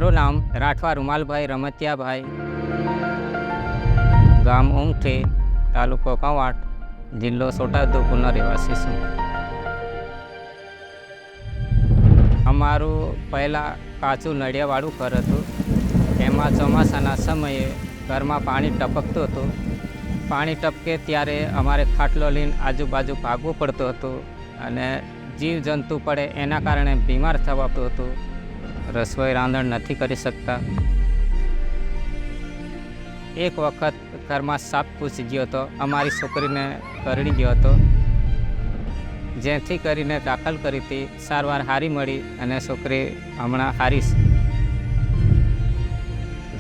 મારું નામ રાઠવા રૂમાલભાઈ રમતિયાભાઈ, ગામ ઊંઘઠી, તાલુકો કવાંટ, જિલ્લો છોટાઉદેપુરનો રહેવાસી છું. અમારું પહેલાં કાચું નળિયાવાળું ઘર હતું. એમાં ચોમાસાના સમયે ઘરમાં પાણી ટપકતું હતું. પાણી ટપકે ત્યારે અમારે ખાટલો લઈને આજુબાજુ ભાગવું પડતું હતું અને જીવજંતુ પડે એના કારણે બીમાર થવાતું હતું. રસોઈ રાંધણ નથી કરી શકતા. એક વખત ઘરમાં સાપ ઘૂસી ગયો હતો. અમારી છોકરીને કરડી ગયો હતો, જેથી કરીને દાખલ કરી હતી. સારવાર સારી મળી અને છોકરી હમણાં સારી છે.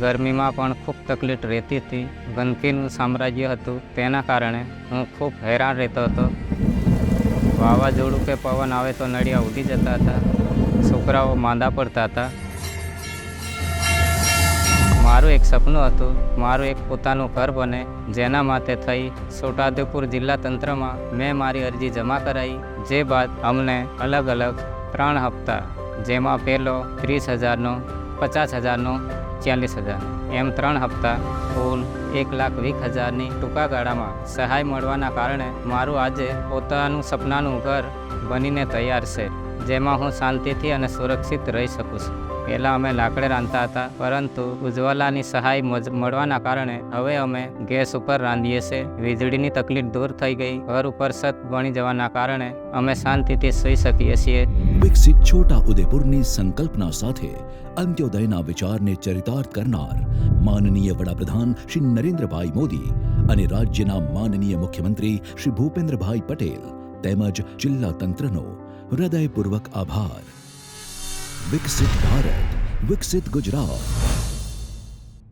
ગરમીમાં પણ ખૂબ તકલીફ રહેતી હતી. ગંદકીનું સામ્રાજ્ય હતું, તેના કારણે હું ખૂબ હેરાન રહેતો હતો. વાવાઝોડું કે પવન આવે તો નળિયા ઉડી જતા હતા. છોકરાઓ માંદા પડતા હતા. મારું એક સપનું હતું, મારું એક પોતાનું ઘર બને, જેના માટે થઈ છોટાઉદેપુર જિલ્લા તંત્રમાં મેં મારી અરજી જમા કરાવી. જે બાદ અમને અલગ અલગ 3 હપ્તા, જેમાં પહેલો 30,000નો, 50,000નો, 40,000 એમ 3 હપ્તા કુલ 1,20,000ની ટૂંકા ગાળામાં સહાય મળવાના કારણે મારું આજે પોતાનું સપનાનું ઘર બનીને તૈયાર છે, જેમાં હું શાંતિથી અને સુરક્ષિત રહી શકું છું. પહેલાં અમે લાકડે રાંધતા હતા, પરંતુ ઉજ્જવલાની સહાય મળવાના કારણે હવે અમે ગેસ ઉપર રાંધીએ છીએ. વીજળીની તકલીફ દૂર થઈ ગઈ. ઘર ઉપર છત બની જવાના કારણે અમે શાંતિથી સૂઈ શકીએ છીએ. વિકસિત છોટા ઉદેપુરની સંકલ્પના સાથે અંત્યોદયના વિચારને ચરિતાર્થ કરનાર માનનીય વડાપ્રધાન શ્રી નરેન્દ્રભાઈ મોદી અને રાજ્યના માનનીય મુખ્યમંત્રી શ્રી ભૂપેન્દ્રભાઈ પટેલ તેમજ જિલ્લા તંત્રનો હૃદયપૂર્વક આભાર. વિકસિત ભારત, વિકસિત ગુજરાત.